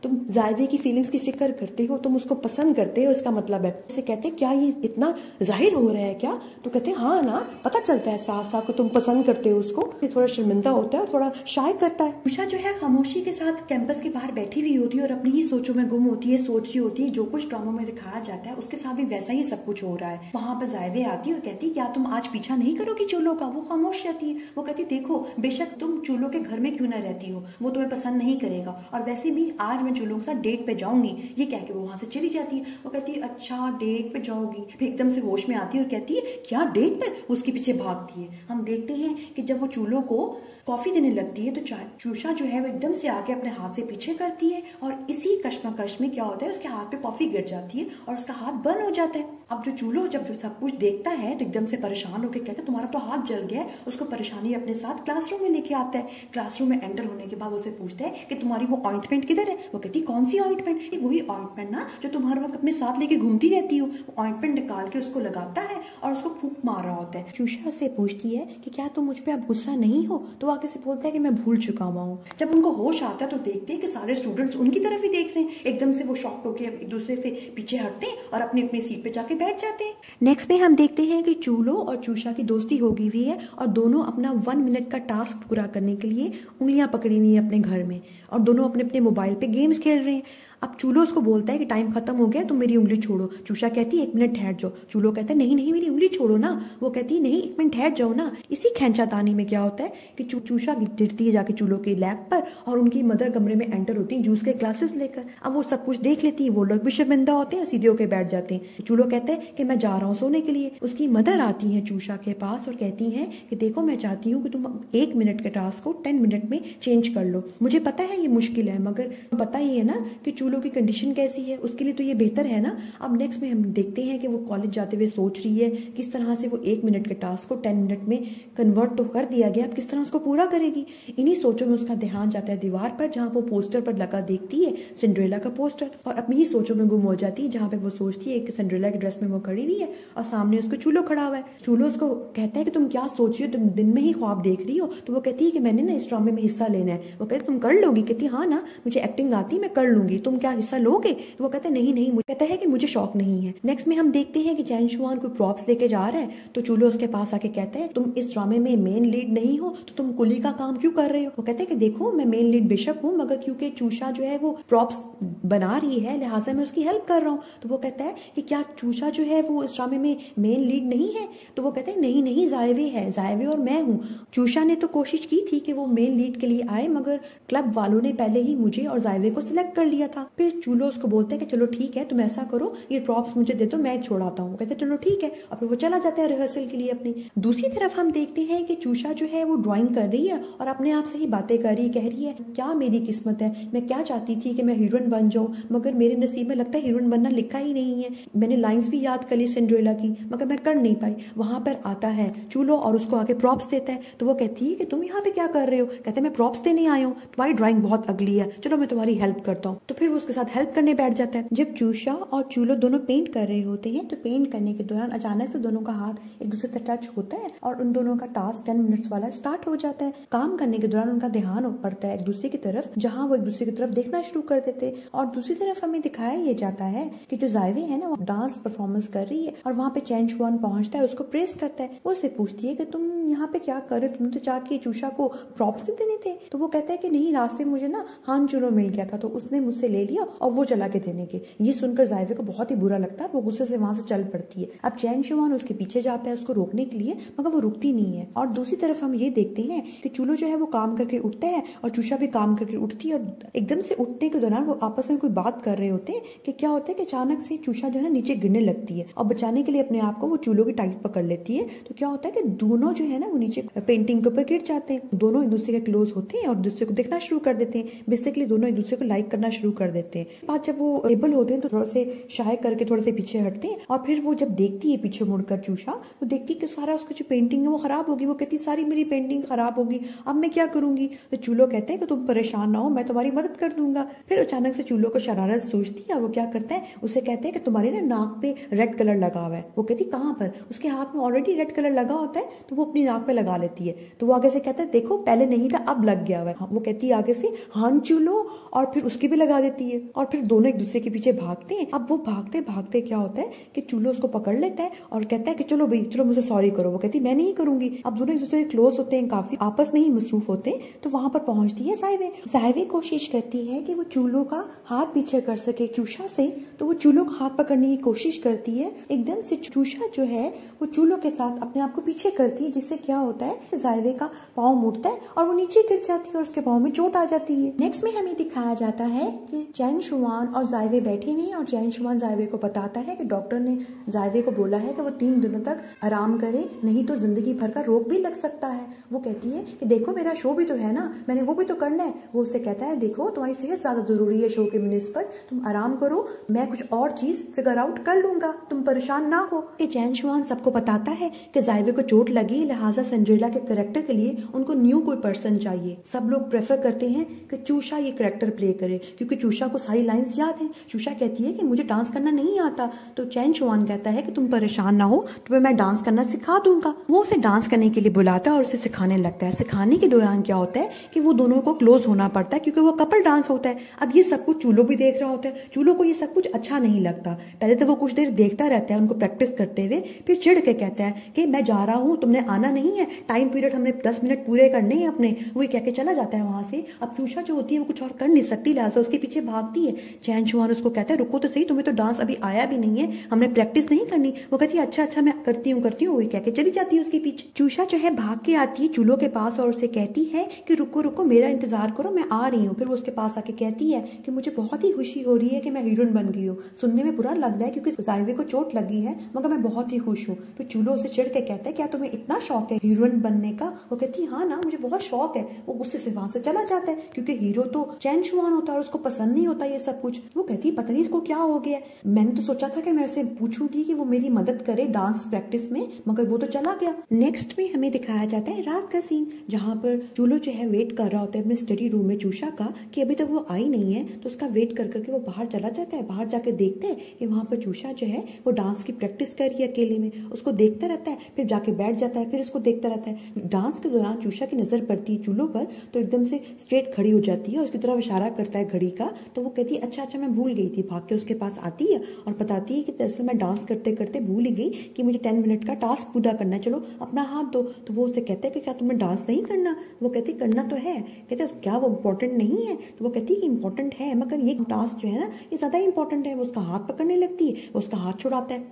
तुम जायवे की फीलिंग्स की फिक्र करते हो, तुम उसको पसंद करते हो इसका मतलब है। जैसे कहते हैं क्या ये इतना जाहिर हो रहा है क्या? तो कहते हैं हाँ ना, पता चलता है साफ साफ को तुम पसंद करते हो उसको। थोड़ा शर्मिंदा होता है, थोड़ा शाय करता है। उषा जो है खामोशी के साथ कैंपस के बाहर बैठी हुई होती है और अपनी ही सोचों में गुम होती है, सोच रही होती है जो कुछ ड्रामा में दिखाया जाता है उसके साथ भी वैसा ही सब कुछ हो रहा है। वहां पर जायवे आती है और कहती है क्या तुम आज पीछा नहीं करोगी चूलों का? वो खामोश रहती है। वो कहती देखो बेशक तुम चूलों के घर में क्यों ना रहती हो, वो तुम्हें पसंद नहीं करेगा और वैसे भी आज मैं चूलों के साथ डेट पे जाऊंगी, ये कह के वो वहां से चली जाती है। वो कहती है अच्छा डेट पे जाओगी? फिर एकदम से होश में आती है और कहती है क्या डेट पर? उसके पीछे भागती है। हम देखते हैं कि जब वो चूलों को कॉफी देने लगती है तो चूषा जो है वो एकदम से आके अपने हाथ से पीछे करती है और इसी कश्मकश में क्या होता है उसके हाथ पे कॉफी गिर जाती है और उसका हाथ बर्न हो जाता है। अब जो चूल्हो जब जो सब कुछ देखता है तो एकदम से परेशान होकर कहता है तुम्हारा तो हाथ जल गया है। उसको परेशानी अपने साथ क्लासरूम में लेके आता है। क्लासरूम में एंटर होने के बाद उसे पूछता है कि तुम्हारी वो ऑइंटमेंट किधर है? वो कहती कौन सी ऑइंटमेंट? वही ऑइंटमेंट ना जो तुम्हारे वक्त अपने साथ लेके घूमती रहती हो। वो ऑइंटमेंट निकाल के उसको लगाता है और उसको फूंक मार रहा होता है। चूषा से पूछती है कि क्या तुम मुझ पे अब गुस्सा नहीं हो? तो आगे से बोलता है कि मैं भूल चुका हुआ हूँ। जब उनको होश आता है तो देखते हैं कि सारे स्टूडेंट्स उनकी तरफ ही देख रहे हैं। एकदम से वो शॉक होकर एक दूसरे से पीछे हटते हैं और अपनी अपनी सीट पे जाके बैठ जाते हैं। नेक्स्ट में हम देखते हैं कि चूलो और चूषा की दोस्ती हो गई हुई है और दोनों अपना 1 मिनट का टास्क पूरा करने के लिए उंगलियां पकड़ी हुई है अपने घर में और दोनों अपने अपने मोबाइल पे गेम्स खेल रहे हैं। अब चूलो उसको बोलता है कि टाइम खत्म हो गया तुम मेरी उंगली छोड़ो। चूषा कहती है 1 मिनट ठहर जाओ। चूलो कहता है नहीं नहीं मेरी उंगली छोड़ो ना। वो कहती है नहीं 1 मिनट ठहर जाओ ना। इसी खैंचातानी में क्या होता है कि चूषा गिरती है जाके चूलो के लैब पर और उनकी मदर कमरे में एंटर होती है जूस के ग्लासेस लेकर। अब वो सब कुछ देख लेती है, वो लोग भी शर्मिंदा होते हैं, सीधे होकर बैठ जाते हैं। चूलो कहते हैं कि मैं जा रहा हूँ सोने के लिए। उसकी मदर आती है चूषा के पास और कहती है कि देखो मैं चाहती हूँ कि तुम 1 मिनट के टास्क को 10 मिनट में चेंज कर लो। मुझे पता है ये मुश्किल है मगर पता ही है ना कि चूलो की कंडीशन कैसी है, उसके लिए तो ये बेहतर है ना। अब नेक्स्ट में हम देखते हैं कि वो कॉलेज जाते हुए सोच रही है किस तरह से वो 1 मिनट के टास्क को 10 मिनट में कन्वर्ट तो कर दिया गया, अब किस तरह उसको पूरा करेगी। इन्हीं सोचों में उसका ध्यान जाता है दीवार पर जहाँ वो पोस्टर पर लगा देखती है सिंड्रेला का पोस्टर और अपनी ही सोचों में गुम हो जाती है जहाँ पे वो सोचती है कि सिंड्रेला की ड्रेस में वो खड़ी हुई है और सामने उसको चूलो खड़ा हुआ है। चूलो उसको कहता है कि तुम क्या सोच रही हो, तुम दिन में ही ख्वाब देख रही हो? तो वो कहती है कि मैंने ना इस ड्रामे में हिस्सा लेना है। वो कहती तुम कर लोगी? कहती हाँ ना मुझे एक्टिंग आती, मैं कर लूंगी, तुम क्या हिस्सा लोगे? तो वो कहता है नहीं नहीं, मुझे कहता है कि मुझे शौक नहीं है। नेक्स्ट में हम देखते हैं कि चैन शुआन कोई प्रॉप्स लेके जा रहा है तो चूलो उसके पास आके कहता है तुम इस ड्रामे में मेन लीड नहीं हो तो तुम कुली का काम क्यों कर रहे हो? वो कहते हैं कि देखो मैं मेन लीड बेशक हूँ मगर क्योंकि चूषा जो है वो प्रॉप्स बना रही है लिहाजा मैं उसकी हेल्प कर रहा हूँ। तो वो कहता है कि क्या चूषा जो है वो इस ड्रामे में मेन लीड नहीं है? तो वो कहते हैं नहीं नहीं जायवे है, जायवे और मैं हूँ। चूषा ने तो कोशिश की थी कि वो मेन लीड के लिए आए मगर क्लब वालों ने पहले ही मुझे और जायवे को सिलेक्ट कर लिया था। फिर चूलो उसको बोलते हैं कि चलो ठीक है तुम ऐसा करो ये प्रॉप्स मुझे दे दो मैं छोड़ाता हूँ। कहते चलो ठीक है और फिर वो चला जाता है रिहर्सल के लिए अपनी। दूसरी तरफ हम देखते हैं कि चूषा जो है वो ड्राइंग कर रही है और अपने आप से ही बातें कर रही, कह रही है क्या मेरी किस्मत है, मैं क्या चाहती थी कि मैं हीरोइन बन जाऊं मगर मेरे नसीब में लगता है हीरोइन बनना लिखा ही नहीं है। मैंने लाइंस भी याद कर ली सिंड्रेला की मगर मैं कर नहीं पाई। वहां पर आता है चूलो और उसको आके प्रॉप्स देता है। तो वो कहती है कि तुम यहाँ पे क्या कर रहे हो? कहते मैं प्रॉप्स देने आई हूँ, तुम्हारी ड्राइंग बहुत अगली है, चलो मैं तुम्हारी हेल्प करता हूँ। तो फिर वो उसके साथ हेल्प करने बैठ जाता है। जब चूषा और चूलो दोनों पेंट कर रहे होते हैं तो पेंट करने के दौरान अचानक से दोनों का हाथ एक दूसरे से टच होता है और उन दोनों का टास्क 10 मिनट्स वाला स्टार्ट हो जाता है। काम करने के दौरान उनका ध्यान पड़ता है एक दूसरे की तरफ जहाँ वो एक दूसरे की तरफ देखना शुरू कर देते और दूसरी तरफ हमें दिखाया ये जाता है कि जो जायवे है ना वो डांस परफॉर्मेंस कर रही है और वहाँ पे चैन शुआन पहुंचता है, उसको प्रेस करता है। वो उससे पूछती है कि तुम यहाँ पे क्या कर रहे हो, तुम तो जाके चूषा को प्रॉप्स देने थे। तो वो कहता है कि नहीं रास्ते में मुझे ना हान चूलो मिल गया था तो उसने मुझसे ले लिया और वो चला के देने के। ये सुनकर जायवे को बहुत ही बुरा लगता है, वो गुस्से से वहां से चल पड़ती है। अब चैन शुआन उसके पीछे जाता है उसको रोकने के लिए मगर वो रुकती नहीं है। और दूसरी तरफ हम ये देखते हैं कि चूलो जो है वो काम करके उठता है और चूषा भी काम करके उठती है और एकदम से उठने के दौरान वो आपस में कोई बात कर रहे होते हैं कि क्या होता है कि अचानक से चूषा जो है ना नीचे गिरने लगती है और बचाने के लिए अपने आप को वो चूलो की टाइट पकड़ लेती है। तो क्या होता है कि दोनों जो है ना वो नीचे पेंटिंग के ऊपर गिर जाते हैं। दोनों एक दूसरे के क्लोज होते हैं और दूसरे को देखना शुरू कर देते हैं। बेसिकली दोनों एक दूसरे को लाइक करना शुरू कर देते हैं। बाद जब वो एबल होते हैं तो थोड़ा से शाय करके थोड़े से पीछे हटते हैं और फिर वो जब देखती है पीछे मुड़कर चूषा, वो देखती है कि सारा उसका जो पेंटिंग है वो खराब होगी। वो कहती है सारी मेरी पेंटिंग खराब होगी, अब मैं क्या करूंगी। तो चूलो कहते हैं कि तुम परेशान ना हो, मैं तुम्हारी मदद कर दूंगा। फिर अचानक से चूलो को शरारत सूझती है और वो क्या करता है, उसे कहते हैं कि तुम्हारे ना नाक पे रेड कलर लगा हुआ है। वो कहती कहाँ पर, उसके हाथ में ऑलरेडी रेड कलर लगा होता है तो वो अपनी नाक पे लगा लेती है। तो वो आगे से कहता है देखो पहले नहीं था अब लग गया हुआ है। वो कहती है आगे से हाँ चूलो, और फिर उसकी भी लगा देती है और फिर दोनों एक दूसरे के पीछे भागते हैं। अब वो भागते भागते क्या होता है कि चूलो उसको पकड़ लेता है और कहता है कि चलो भाई चलो मुझे सॉरी करो। वो कहती मैं नहीं करूंगी। अब दोनों एक दूसरे क्लोज होते हैं, काफी आपस में ही मसरूफ होते हैं। तो वहां पर पहुंचती है साइवे। साइवे कोशिश करती है कि वो चूलो का हाथ पीछे कर सके चूषा से, तो वो चूलो का हाथ पकड़ने की कोशिश करती है। एकदम से चूषा जो है वो चूलो के साथ अपने आप को पीछे करती है, जिससे क्या होता है साइवे का पाँव मुड़ता है और वो नीचे गिर जाती है और उसके पाँव में चोट आ जाती है। नेक्स्ट में हमें दिखाया जाता है कि चैन शुआन और जाइवे बैठे हुए हैं और चैन शुआन जाइवे को बताता है कि डॉक्टर ने जाइवे को बोला है कि वो 3 दिनों तक आराम करे, नहीं तो जिंदगी भर का रोग भी लग सकता है। वो कहती है कि देखो मेरा शो भी तो है ना, मैंने वो भी तो करना है। वो उससे कहता है देखो तुम्हारी सेहत ज्यादा जरूरी है शो के निस्बत, तुम आराम करो, मैं कुछ और चीज फिगर आउट कर लूंगा, तुम परेशान ना हो। कि चैन शुआन सबको बताता है कि जाइवे को चोट लगी, लिहाजा सिंड्रेला के कैरेक्टर के लिए उनको न्यू कोई पर्सन चाहिए। सब लोग प्रेफर करते हैं कि चूषा ये कैरेक्टर प्ले करे क्योंकि चूषा को सारी लाइंस याद है। चूषा कहती है कि मुझे डांस करना नहीं आता, तो चैन शुआन कहता है कि तुम परेशान ना हो, तुम्हें मैं डांस करना सिखा दूंगा। वो उसे डांस करने के लिए बुलाता है और उसे सिखाने लगता है। सिखाने के दौरान क्या होता है कि वो दोनों को क्लोज होना पड़ता है क्योंकि वो कपल डांस होता है। अब ये सब कुछ चूलो भी देख रहा होता है। चूलो को ये सब कुछ अच्छा नहीं लगता। पहले तो वो कुछ देर देखता रहता है उनको प्रैक्टिस करते हुए, फिर चिढ़ के कहता है कि मैं जा रहा हूँ, तुमने आना नहीं है, टाइम पीरियड हमने 10 मिनट पूरे करने हैं अपने। वही कह के चला जाता है वहां से। अब चूषा जो होती है वो कुछ और कर नहीं सकती, लिहाजा उसके पीछे भागती है। चैन शुआन उसको कहता है रुको तो सही, तुम्हें तो डांस अभी आया भी नहीं है, हमने प्रैक्टिस नहीं करनी। वो कहती है अच्छा मैं करती हूँ वही कह के चली जाती है उसके पीछे। चूषा जो है भाग के आती है चूलो के पास और उसे कहती है कि रुको मेरा इंतजार करो, मैं आ रही हूँ। फिर वो उसके पास आके कहती है कि मुझे बहुत ही खुशी हो रही है कि मैं हीरोइन बन गई हूँ। सुनने में बुरा लग रहा है क्योंकि जाइवे को चोट लगी है, मगर मैं बहुत ही खुश हूँ। फिर चूलो उसे चिढ़ के कहता है क्या तुम्हें इतना शौक है हीरोइन बनने का। वो कहती है हाँ ना मुझे बहुत शौक है। वो गुस्से से वहां से चला जाता है क्योंकि हीरो तो चैन शुआन होता है और उसको पसंद नहीं होता ये सब कुछ। वो कहती है पता नहीं इसको क्या हो गया, मैंने तो सोचा था कि मैं उसे पूछूंगी कि वो मेरी मदद करे डांस प्रैक्टिस में, मगर वो तो चला गया। नेक्स्ट में हमें दिखाया जाता है रात का सीन, जहाँ पर चूलो जो है वेट कर रहा होता है अपने स्टडी रूम में चूषा का कि अभी तक वो आई नहीं है। तो उसका वेट कर करके वो बाहर चला जाता है। बाहर जाकर देखते हैं कि वहाँ पर चूषा जो है वो डांस की प्रैक्टिस कर रही है अकेले में। उसको देखता रहता है, फिर जाके बैठ जाता है, फिर उसको देखता रहता है। डांस के दौरान चूषा की नजर पड़ती है चूलो पर तो एकदम से स्ट्रेट खड़ी हो जाती है और उसकी तरफ इशारा करता है घड़ी का। तो वो कहती है अच्छा मैं भूल गई थी। भाग के उसके पास आती है और बताती है कि दरअसल मैं डांस करते करते भूल ही गई कि मुझे 10 मिनट का टास्क पूरा करना है, चलो अपना हाथ दो। तो वो उससे कहते हैं कि क्या तुम्हें डांस नहीं करना। वो कहती करना तो है। कहते क्या वो इम्पोर्टेंट नहीं है। तो वो कहती है कि इम्पोर्टेंट है मगर ये टास्क जो है ना ये ज्यादा इंपॉर्टेंट है। वो उसका हाथ पकड़ने लगती है, वो उसका हाथ छुड़ाता है,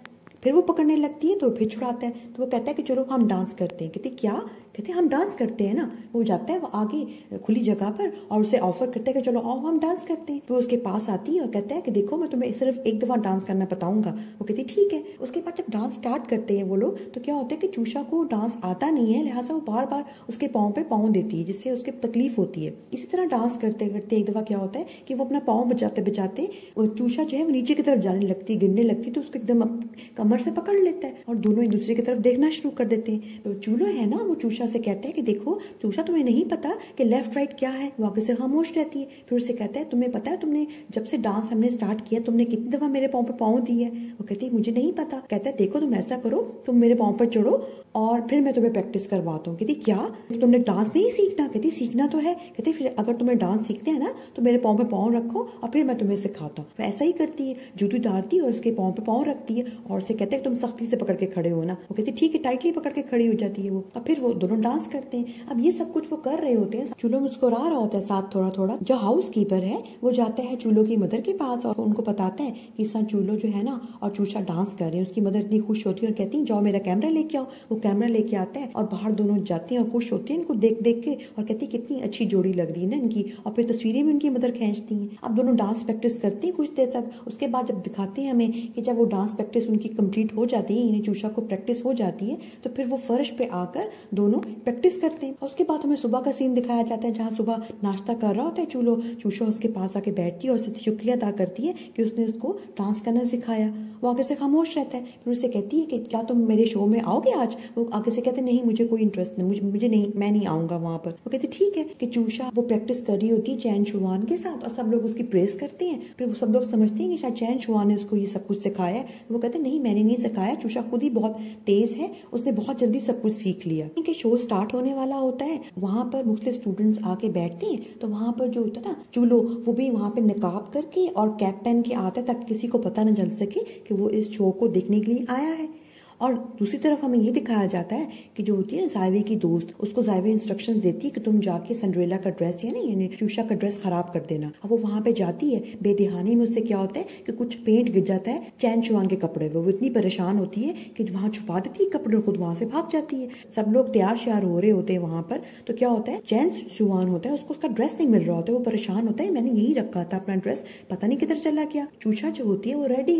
फिर वो पकड़ने लगती है तो फिर छुड़ाता है। तो वो कहता है कि चलो हम डांस करते हैं। कहते क्या, कहते हम डांस करते हैं ना। वो जाता है वो आगे खुली जगह पर और उसे ऑफर करता है कि चलो आओ हम डांस करते हैं। फिर उसके पास आती है और कहता है कि देखो मैं तुम्हें सिर्फ एक दफा डांस करना बताऊंगा। वो कहती ठीक है। उसके बाद जब डांस स्टार्ट करते हैं वो लोग तो क्या होता है कि चूषा को डांस आता नहीं है, लिहाजा वो बार बार उसके पाँव पे पाँव देती है जिससे उसके तकलीफ होती है। इसी तरह डांस करते करते एक दफा क्या होता है कि वो अपना पाँव बचाते बचाते चूषा जो है वो नीचे की तरफ जाने लगती है, गिरने लगती है। तो उसको एकदम कमर से पकड़ लेता है और दोनों एक दूसरे की तरफ देखना शुरू कर देते हैं। तो चूलो है ना वो चूषा से कहता है कि देखो चूषा तुम्हें नहीं पता कि लेफ्ट राइट क्या है। वो आगे से खामोश रहती है। फिर उससे कहता है तुम्हें पता है तुमने जब से डांस हमने स्टार्ट किया तुमने कितनी दफा मेरे पाँव पे पाँव दी है। वो कहती है मुझे नहीं पता। कहता है देखो तुम ऐसा करो, तुम मेरे पाँव पर चढ़ो और फिर मैं तुम्हें प्रैक्टिस करवाता हूँ। कहती क्या तुमने डांस नहीं सीखना। कहती सीखना तो है। कहती फिर अगर तुम्हें डांस सीखते हैं ना तो मेरे पाँव पे पाँव रखो और फिर मैं तुम्हें सिखाता हूँ। वैसा ही करती है, जूती उतारती है और उसके पाँव पे पाँव रखती है और उसे कहते हैं तुम सख्ती से पकड़ के खड़े हो ना। वो कहती ठीक है, टाइटली पकड़ के खड़ी हो जाती है वो। और फिर वो दोनों दोनों डांस करते हैं। अब ये सब कुछ वो कर रहे होते हैं, चूलो मुस्कुरा रहा होता है साथ थोड़ा थोड़ा। जो हाउस कीपर है वो जाता है चूलो की मदर के पास और उनको बताता है कि इस चूलो जो है ना और चूचा डांस कर रहे हैं। उसकी मदर इतनी खुश होती है और कहती है जाओ मेरा कैमरा लेके आओ। वो कैमरा लेके आता है और बाहर दोनों जाते हैं और खुश होते हैं इनको देख देख के और कहती है कितनी अच्छी जोड़ी लग रही है ना इनकी। और फिर तस्वीरें भी उनकी मदर खींचती हैं। अब दोनों डांस प्रैक्टिस करते हैं कुछ देर तक। उसके बाद जब दिखाते हैं हमें कि जब वो डांस प्रैक्टिस उनकी कंप्लीट हो जाती है, यानी चूचा को प्रैक्टिस हो जाती है, तो फिर वो फर्श पे आकर दोनों प्रैक्टिस करते हैं। और उसके बाद हमें सुबह का सीन दिखाया जाता है जहाँ सुबह नाश्ता कर रहा होता है चूलो। चूचा उसके पास आके बैठती है और उससे शुक्रिया अदा करती है कि उसने उसको डांस करना सिखाया। वो आगे से खामोश रहता है। फिर उससे कहती है कि क्या तुम मेरे शो में आओगे आज? वो आगे से कहते नहीं मुझे कोई इंटरेस्ट नहीं, मुझे नहीं, मैं नहीं आऊंगा वहां पर। वो कहते ठीक है। कि चूचा वो प्रैक्टिस कर रही होती है चैन शुआन के साथ और सब लोग उसकी प्रेस करते हैं। फिर वो सब लोग समझते हैं कि शायद चैन शुआन ने उसको ये सब कुछ सिखाया है। वो कहते नहीं मैंने नहीं सिखाया, चूचा खुद ही बहुत तेज है, उसने बहुत जल्दी सब कुछ सीख लिया। कि शो स्टार्ट होने वाला होता है, वहां पर मुख्तलिफ स्टूडेंट्स आके बैठते हैं। तो वहां पर जो होता है ना चूलो, वो भी वहां पे नकाब करके और कैप पहन के आता है ताकि किसी को पता न चल सके कि वो इस शो को देखने के लिए आया है। और दूसरी तरफ हमें ये दिखाया जाता है कि जो होती है ना जायवे की दोस्त, उसको जायवे इंस्ट्रक्शंस देती है कि तुम जाके सिंड्रेला का ड्रेस यानी चूचा का ड्रेस खराब कर देना। अब वो वहां पे जाती है, बेदहानी में उससे क्या होता है कि कुछ पेंट गिर जाता है चैन शुआन के कपड़े पे। वो इतनी परेशान होती है कि वहां छुपा देती है कपड़े और खुद वहां से भाग जाती है। सब लोग तैयार श्यार हो रहे होते हैं वहां पर। तो क्या होता है, चैन शुआन होता है, उसको उसका ड्रेस नहीं मिल रहा होता है। वो परेशान होता है, मैंने यही रखा था अपना ड्रेस, पता नहीं किधर चला गया। चूचा जो होती है वो रेडी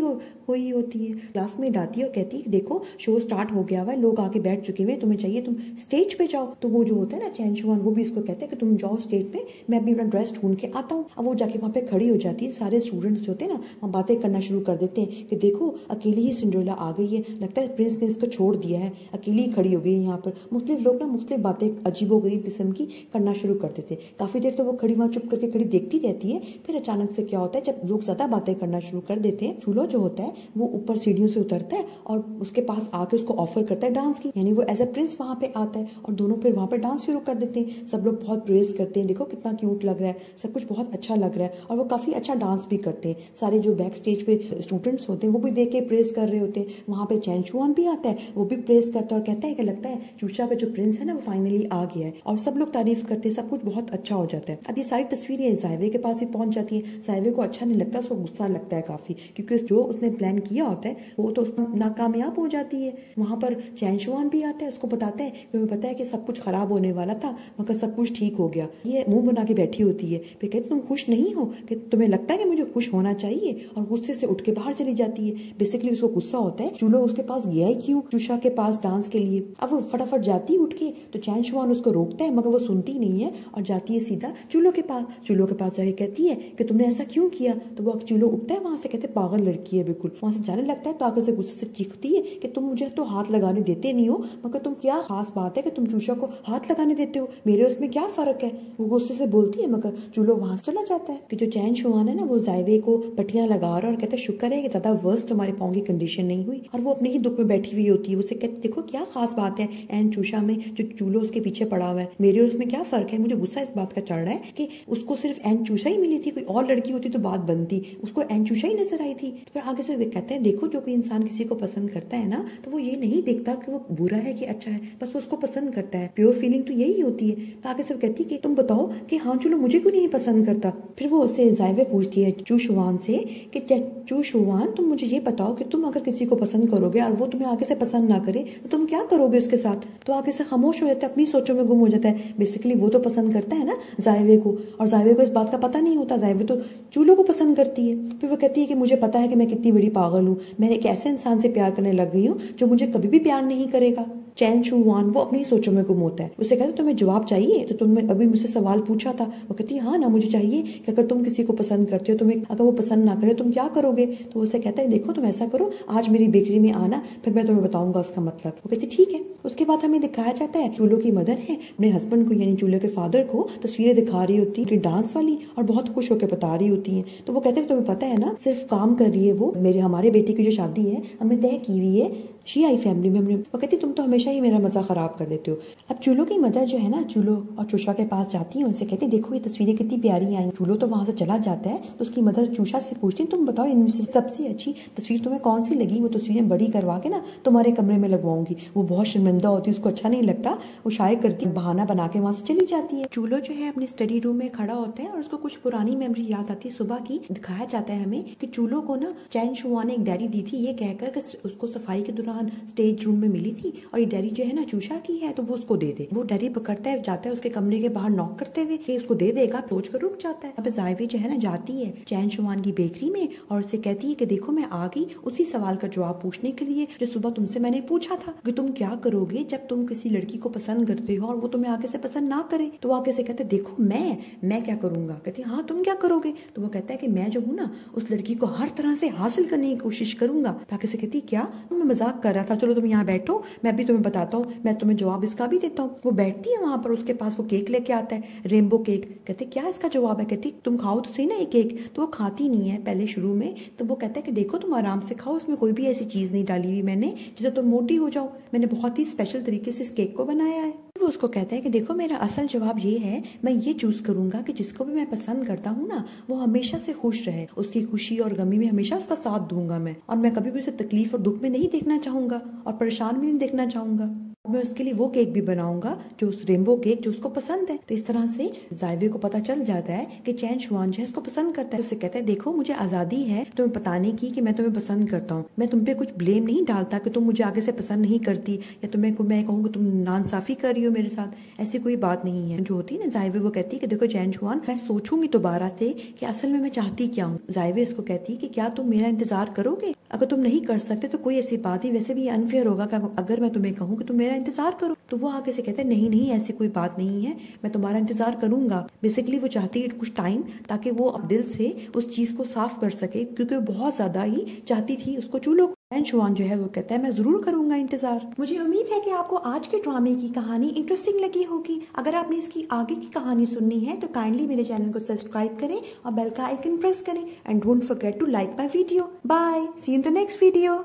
हुई होती है, क्लासमेट आती है और कहती है देखो शो स्टार्ट हो गया हुआ है, लोग आके बैठ चुके हुए, तुम्हें चाहिए तुम स्टेज पे जाओ। तो वो जो होता है ना चैन शुआन, वो भी इसको कहते हैं कि तुम जाओ स्टेज पे, मैं भी अपना ड्रेस ढूंढ के आता हूँ। अब वो जाके वहाँ पे खड़ी हो जाती है। सारे स्टूडेंट्स जो होते हैं ना वहाँ बातें करना शुरू कर देते हैं कि देखो अकेली ही सिंड्रेला आ गई है, लगता है प्रिंस ने इसको छोड़ दिया है, अकेली खड़ी हो गई है यहाँ पर। मुख्तलिफ लोग ना मुख्तलिफ बातें अजीबोगरीब किस्म की करना शुरू कर देते हैं। काफी देर तो वो खड़ी वहाँ चुप करके खड़ी देखती रहती है। फिर अचानक से क्या होता है, जब लोग ज्यादा बातें करना शुरू कर देते हैं, चूलो जो होता है वो ऊपर सीढ़ियों से उतरता है और उसके पास आके उसको ऑफर करता है डांस की, यानी वो एज ए प्रिंस वहां पे आता है और दोनों फिर वहां पे डांस शुरू कर देते हैं। सब लोग बहुत प्रेज करते हैं, देखो कितना क्यूट लग रहा है, सब कुछ बहुत अच्छा लग रहा है। और वो काफी अच्छा डांस भी करते हैं। सारे जो बैक स्टेज पे स्टूडेंट्स होते हैं वो भी देख के प्रेज कर रहे होते हैं। वहां पे चैन शुआन भी आता है, वो भी प्रेज करता है और कहता है कि लगता है चूचा का जो प्रिंस है ना वो फाइनली आ गया है। और सब लोग तारीफ करते हैं, सब कुछ बहुत अच्छा हो जाता है। अब ये सारी तस्वीरें जायवे के पास ही पहुंच जाती है। जायवे को अच्छा नहीं लगता, उसको गुस्सा लगता है काफी, क्योंकि जो उसने प्लान किया होता है वो तो उसमें नाकामयाब हो जाती है। वहां पर चैन शुआन भी आता है, उसको बताता है कि हमें पता है कि सब कुछ खराब होने वाला था मगर सब कुछ ठीक हो गया। ये मुंह बना के बैठी होती है। फिर कहती तुम खुश नहीं हो, कि तुम्हें लगता है कि मुझे खुश होना चाहिए, और गुस्से से उठ के बाहर चली जाती है। बेसिकली उसको गुस्सा होता है चूलो उसके पास गया ही क्यों चूचा के पास डांस के लिए। अब वो फटाफट जाती उठ के, तो चैन शुआन उसको रोकता है मगर वो सुनती नहीं है और जाती है सीधा चूलो के पास। चूलो के पास जाके कहती है कि तुमने ऐसा क्यों किया। तो वो चूलो उठता है वहां से, कहते पागल लड़की है बिल्कुल। वहां से जाने लगता है तो आगे से गुस्से से चीखती है कि तुम मुझे तो हाथ लगाने देते नहीं हो, मगर तुम क्या खास बात है कि तुम चूचा को हाथ लगाने देते हो, मेरे उसमें क्या फर्क है। वो गुस्से से बोलती है मगर चूलो वहां चला जाता है। कि जो चैन शुआन है ना वो जायवे को पट्टियां लगा रहा है और कहता है शुक्र है कि ज्यादा वर्स्ट हमारे पाँव की कंडीशन नहीं हुई। और वो अपने ही दुख में बैठी हुई होती है। उसे कहती देखो क्या खास बात है एन चूचा में जो चूलो उसके पीछे पड़ा हुआ है, मेरे उसमें क्या फर्क है। मुझे गुस्सा इस बात का चढ़ रहा है कि उसको सिर्फ एन चूसा ही मिली थी, कोई और लड़की होती तो बात बनती, उसको एन चूसा ही नजर आई थी। तो फिर आगे से कहते हैं देखो जो कोई इंसान किसी को पसंद करता है ना तो वो ये नहीं देखता कि वो बुरा है कि अच्छा है, बस वो उसको पसंद करता है। प्योर फीलिंग तो यही होती है। तो आगे से कहती है कि तुम बताओ कि हाँ चलो मुझे क्यों नहीं पसंद करता। फिर वो उससे जायवे पूछती है चू शुआन से कि चू शुआन तुम मुझे ये बताओ कि तुम अगर किसी को पसंद करोगे और वो तुम्हें आगे से पसंद ना करे तो तुम क्या करोगे उसके साथ। तो आगे से खामोश हो जाता है, अपनी सोचों में गुम हो जाता है। बेसिकली वो तो पसंद करता है ना जायवे को, और जायवे को इस बात का पता नहीं होता, जायवे तो चूलो को पसंद करती है। फिर वो कहती है कि मुझे पता है कि मैं कितनी बड़ी पागल हूँ, मैं एक ऐसे इंसान से प्यार करने लग गई हूँ जो मुझे कभी भी प्यार नहीं करेगा। चैन शुआन वो अपनी सोचों में गुम होता है। उसे कहते तुम्हें जवाब चाहिए, तो तुमने अभी मुझसे सवाल पूछा था। वो कहती है हाँ ना मुझे चाहिए कि अगर तुम किसी को पसंद करते हो, तुम्हें अगर वो पसंद ना करे तुम क्या करोगे। तो उसे कहता है देखो तुम ऐसा करो, आज मेरी बेकरी में आना, फिर मैं तुम्हें बताऊंगा उसका मतलब। वो कहती ठीक है। उसके बाद हमें दिखाया जाता है चूलो की मदर है अपने हस्बैंड को यानी चूलो के फादर को तस्वीरें दिखा रही होती है डांस वाली, और बहुत खुश होकर बता रही होती है। तो वो कहते हैं तुम्हें पता है ना सिर्फ काम कर रही है वो, मेरे हमारे बेटी की जो शादी है हमने तय की हुई है शी आई फैमिली में। वो कहती तुम तो हमेशा ही मेरा मजा खराब कर देते हो। अब चूलो की मदर जो है ना, चूलो और चूषा के पास जाती है, उनसे कहती देखो ये तस्वीरें कितनी प्यारी आई। चूलो तो वहां से चला जाता है तो उसकी मदर चूषा से पूछती तुम बताओ इनमें से सबसे अच्छी तस्वीर तुम्हें कौन सी लगी, वो तस्वीरें बड़ी करवा के ना तुम्हारे कमरे में लगवाऊंगी। वो बहुत शर्मिंदा होती है, उसको अच्छा नहीं लगता, वो शायद करती बहाना बना के वहां से चली जाती है। चूलो जो है अपने स्टडी रूम में खड़ा होता है और उसको कुछ पुरानी मेमोरी याद आती है सुबह की। दिखाया जाता है हमें कि चूलो को ना चैन शुआ ने एक डायरी दी थी ये कहकर कि उसको सफाई के दौरान स्टेज रूम में मिली थी और ये डायरी जो है ना चूषा की है तो वो उसको दे दे। वो डायरी पकड़ता है, जाता है उसके कमरे के बाहर नॉक करते हुए कि उसको दे देगा, सोच कर रुक जाता है। अब जायवे जो है ना जाती है चैन शुआन की बेकरी में और उससे कहती है कि देखो मैं आ गई उसी सवाल का जवाब पूछने के लिए जो सुबह तुमसे मैंने पूछा था कि तुम क्या करोगे जब तुम किसी लड़की को पसंद करते हो और वो तुम्हें आगे से पसंद ना करे। तो वो आगे से कहते देखो मैं क्या करूंगा। कहती हाँ तुम क्या करोगे। तो वो कहता है कि मैं जो हूँ ना उस लड़की को हर तरह से हासिल करने की कोशिश करूंगा। आगे से कहती क्या, मैं मजाक कर रहा था, चलो तुम यहाँ बैठो मैं भी तुम्हें बताता हूँ, मैं तुम्हें जवाब इसका भी देता हूँ। वो बैठती है वहां पर, उसके पास वो केक लेके आता है, रेनबो केक। कहते क्या इसका जवाब है। कहती तुम खाओ तो सही ना ये केक। तो वो खाती नहीं है पहले शुरू में। तो वो कहता है कि देखो तुम आराम से खाओ, उसमें कोई भी ऐसी चीज नहीं डाली हुई मैंने जिससे तुम मोटी हो जाओ, मैंने बहुत ही स्पेशल तरीके से इस केक को बनाया है। वो उसको कहता है कि देखो मेरा असल जवाब ये है, मैं ये चूज करूंगा कि जिसको भी मैं पसंद करता हूँ ना वो हमेशा से खुश रहे, उसकी खुशी और गमी में हमेशा उसका साथ दूंगा मैं, और मैं कभी भी उसे तकलीफ और दुख में नहीं देखना चाहूंगा और परेशान भी नहीं देखना चाहूंगा। मैं उसके लिए वो केक भी बनाऊंगा जो उस रेनबो केक जो उसको पसंद है। तो इस तरह से जायवे को पता चल जाता है कि चैन शुआन जो है उसको पसंद करता है। उससे कहता है देखो मुझे आजादी है तुम्हें बताने की कि मैं तुम्हें पसंद करता हूँ, मैं तुम पे कुछ ब्लेम नहीं डालता कि तुम मुझे आगे से पसंद नहीं करती या तुम्हें मैं कहूँ तुम नाइंसाफी कर रही हो मेरे साथ, ऐसी कोई बात नहीं है। जो होती है ना जायवे वो कहती है कि देखो चैन शुआन मैं सोचूंगी दोबारा से कि असल में मैं चाहती क्या हूँ। जायवे इसको कहती है कि क्या तुम मेरा इंतजार करोगे, अगर तुम नहीं कर सकते तो कोई ऐसी बात ही, वैसे भी अनफेयर होगा अगर मैं तुम्हें कहूँ कि तुम मेरा इंतजार करो। तो वो आगे से कहते हैं नहीं नहीं ऐसी कोई बात नहीं है, मैं तुम्हारा इंतजार करूंगा। बेसिकली वो चाहती है कुछ टाइम ताकि वो अब दिल से उस चीज को साफ कर सके, क्योंकि वो बहुत ज्यादा ही चाहती थी उसको चूलो को। चैन शुआन जो है वो कहता है मैं जरूर करूंगा इंतजार। मुझे उम्मीद है कि आपको आज के ड्रामे की कहानी इंटरेस्टिंग लगी होगी। अगर आपने इसकी आगे की कहानी सुननी है तो काइंडली मेरे चैनल को सब्सक्राइब करें और बेल का आइकन प्रेस करें and don't forget to like my video. Bye, see you in the next video.